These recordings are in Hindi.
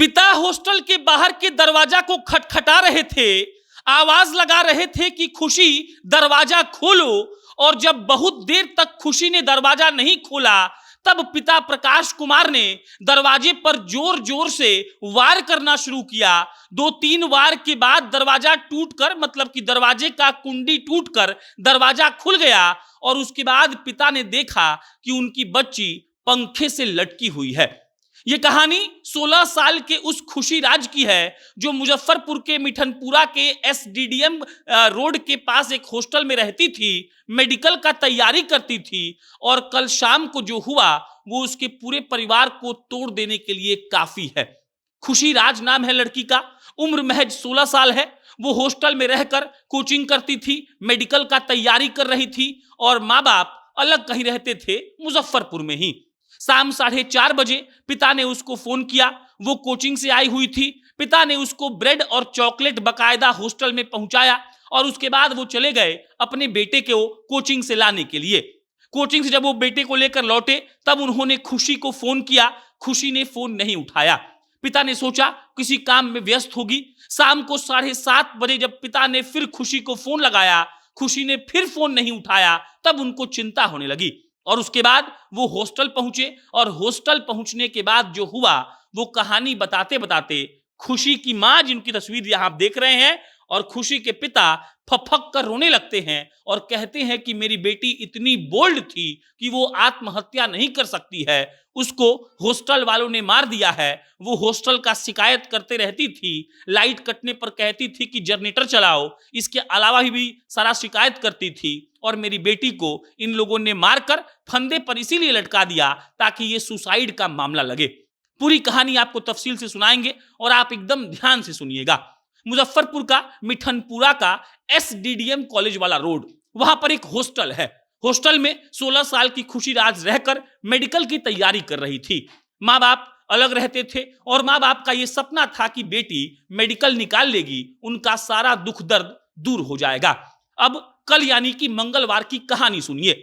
पिता हॉस्टल के बाहर के दरवाजा को खटखटा रहे थे, आवाज लगा रहे थे कि खुशी दरवाजा खोलो। और जब बहुत देर तक खुशी ने दरवाजा नहीं खोला, तब पिता प्रकाश कुमार ने दरवाजे पर जोर जोर से वार करना शुरू किया। 2-3 वार के बाद दरवाजा टूटकर, मतलब कि दरवाजे का कुंडी टूटकर दरवाजा खुल गया। और उसके बाद पिता ने देखा कि उनकी बच्ची पंखे से लटकी हुई है। यह कहानी 16 साल के उस खुशी राज की है जो मुजफ्फरपुर के मिठनपुरा के एसडीडीएम रोड के पास एक हॉस्टल में रहती थी, मेडिकल का तैयारी करती थी। और कल शाम को जो हुआ वो उसके पूरे परिवार को तोड़ देने के लिए काफी है। खुशी राज नाम है लड़की का, उम्र महज 16 साल है। वो हॉस्टल में रहकर कोचिंग करती थी, मेडिकल का तैयारी कर रही थी और माँ बाप अलग कहीं रहते थे, मुजफ्फरपुर में ही। शाम 4:30 बजे पिता ने उसको फोन किया। वो कोचिंग से आई हुई थी। पिता ने उसको ब्रेड और चॉकलेट बकायदा हॉस्टल में पहुंचाया और उसके बाद वो चले गए अपने बेटे को कोचिंग से लाने के लिए। कोचिंग से जब वो बेटे को लेकर लौटे तब उन्होंने खुशी को फोन किया। खुशी ने फोन नहीं उठाया। पिता ने सोचा किसी काम में व्यस्त होगी। शाम को 7:30 बजे जब पिता ने फिर खुशी को फोन लगाया, खुशी ने फिर फोन नहीं उठाया। तब उनको चिंता होने लगी और उसके बाद वो हॉस्टल पहुंचे। और हॉस्टल पहुंचने के बाद जो हुआ वो कहानी बताते बताते खुशी की मां, जिनकी तस्वीर यहां आप देख रहे हैं, और खुशी के पिता फक कर रोने लगते हैं और कहते हैं कि मेरी बेटी इतनी बोल्ड थी कि वो आत्महत्या नहीं कर सकती है, उसको हॉस्टल वालों ने मार दिया है। वो हॉस्टल का शिकायत करते रहती थी, लाइट कटने पर कहती थी कि जनरेटर चलाओ। इसके अलावा भी सारा शिकायत करती थी और मेरी बेटी को इन लोगों ने मारकर फंदे पर इसीलिए लटका दिया ताकि ये सुसाइड का मामला लगे। पूरी कहानी आपको तफसील से सुनाएंगे और आप एकदम ध्यान से सुनिएगा। मुजफ्फरपुर का मिठनपुरा का एसडीडीएम कॉलेज वाला रोड, वहां पर एक हॉस्टल है। हॉस्टल में 16 साल की खुशी राज रहकर मेडिकल की तैयारी कर रही थी। माँ बाप अलग रहते थे और माँ बाप का यह सपना था कि बेटी मेडिकल निकाल लेगी, उनका सारा दुख दर्द दूर हो जाएगा। अब कल यानी कि मंगलवार की कहानी सुनिए।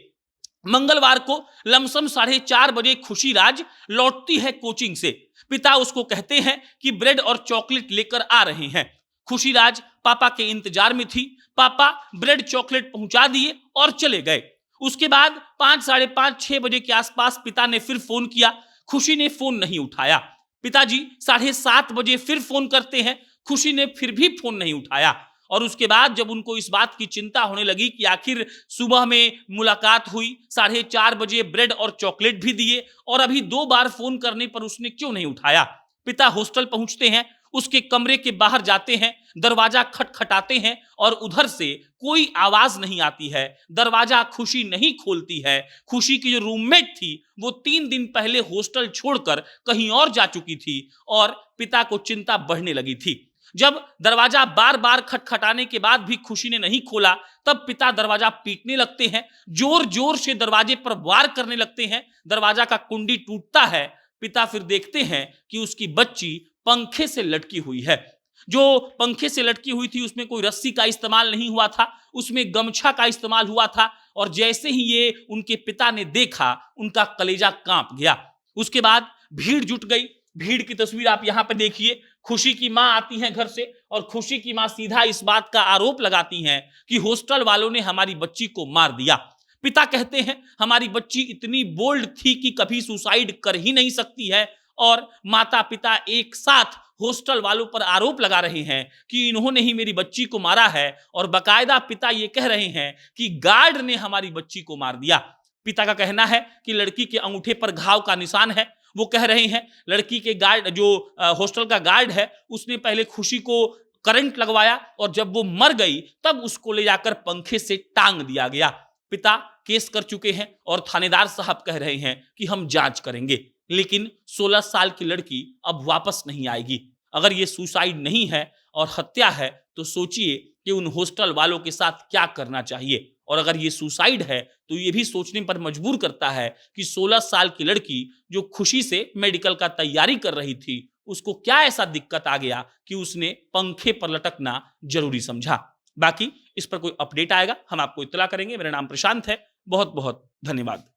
मंगलवार को लमसम 4:30 बजे खुशी राज लौटती है कोचिंग से। पिता उसको कहते हैं कि ब्रेड और चॉकलेट लेकर आ रहे हैं। खुशी राज पापा के इंतजार में थी। पापा ब्रेड चॉकलेट पहुंचा दिए और चले गए। उसके बाद 5, 5:30, 6 बजे के आसपास पिता ने फिर फोन किया। खुशी ने फोन नहीं उठाया। पिताजी 7:30 बजे फिर फोन करते हैं। खुशी ने फिर भी फोन नहीं उठाया। और उसके बाद जब उनको इस बात की चिंता होने लगी कि आखिर सुबह में मुलाकात हुई, 4:30 बजे ब्रेड और चॉकलेट भी दिए और अभी 2 बार फोन करने पर उसने क्यों नहीं उठाया। पिता हॉस्टल पहुंचते हैं, उसके कमरे के बाहर जाते हैं, दरवाजा खटखटाते हैं और उधर से कोई आवाज नहीं आती है। दरवाजा खुशी नहीं खोलती है। खुशी की जो रूममेट थी वो 3 दिन पहले हॉस्टल छोड़कर कहीं और जा चुकी थी और पिता को चिंता बढ़ने लगी थी। जब दरवाजा बार बार खटखटाने के बाद भी खुशी ने नहीं खोला, तब पिता दरवाजा पीटने लगते हैं, जोर जोर से दरवाजे पर वार करने लगते हैं। दरवाजा का कुंडी टूटता है। पिता फिर देखते हैं कि उसकी बच्ची पंखे से लटकी हुई है। जो पंखे से लटकी हुई थी उसमें कोई रस्सी का इस्तेमाल नहीं हुआ था, उसमें गमछा का इस्तेमाल हुआ था। और जैसे ही ये उनके पिता ने देखा, उनका कलेजा कांप गया। उसके बाद भीड़ जुट गई। भीड़ की तस्वीर आप यहां पर देखिए। खुशी की मां आती हैं घर से और खुशी की मां सीधा इस बात का आरोप लगाती हैं कि हॉस्टल वालों ने हमारी बच्ची को मार दिया। पिता कहते हैं हमारी बच्ची इतनी बोल्ड थी कि कभी सुसाइड कर ही नहीं सकती है। और माता पिता एक साथ हॉस्टल वालों पर आरोप लगा रहे हैं कि इन्होंने ही मेरी बच्ची को मारा है। और बकायदा पिता ये कह रहे हैं कि गार्ड ने हमारी बच्ची को मार दिया। पिता का कहना है कि लड़की के अंगूठे पर घाव का निशान है। वो कह रहे हैं लड़की के गार्ड, जो हॉस्टल का गार्ड है, उसने पहले खुशी को करंट लगवाया और जब वो मर गई तब उसको ले जाकर पंखे से टांग दिया गया। पिता केस कर चुके हैं और थानेदार साहब कह रहे हैं कि हम जांच करेंगे। लेकिन 16 साल की लड़की अब वापस नहीं आएगी। अगर ये सुसाइड नहीं है और हत्या है तो सोचिए कि उन हॉस्टल वालों के साथ क्या करना चाहिए। और अगर ये सुसाइड है तो ये भी सोचने पर मजबूर करता है कि 16 साल की लड़की जो खुशी से मेडिकल का तैयारी कर रही थी, उसको क्या ऐसा दिक्कत आ गया कि उसने पंखे पर लटकना जरूरी समझा। बाकी इस पर कोई अपडेट आएगा हम आपको इत्तला करेंगे। मेरा नाम प्रशांत है। बहुत बहुत धन्यवाद।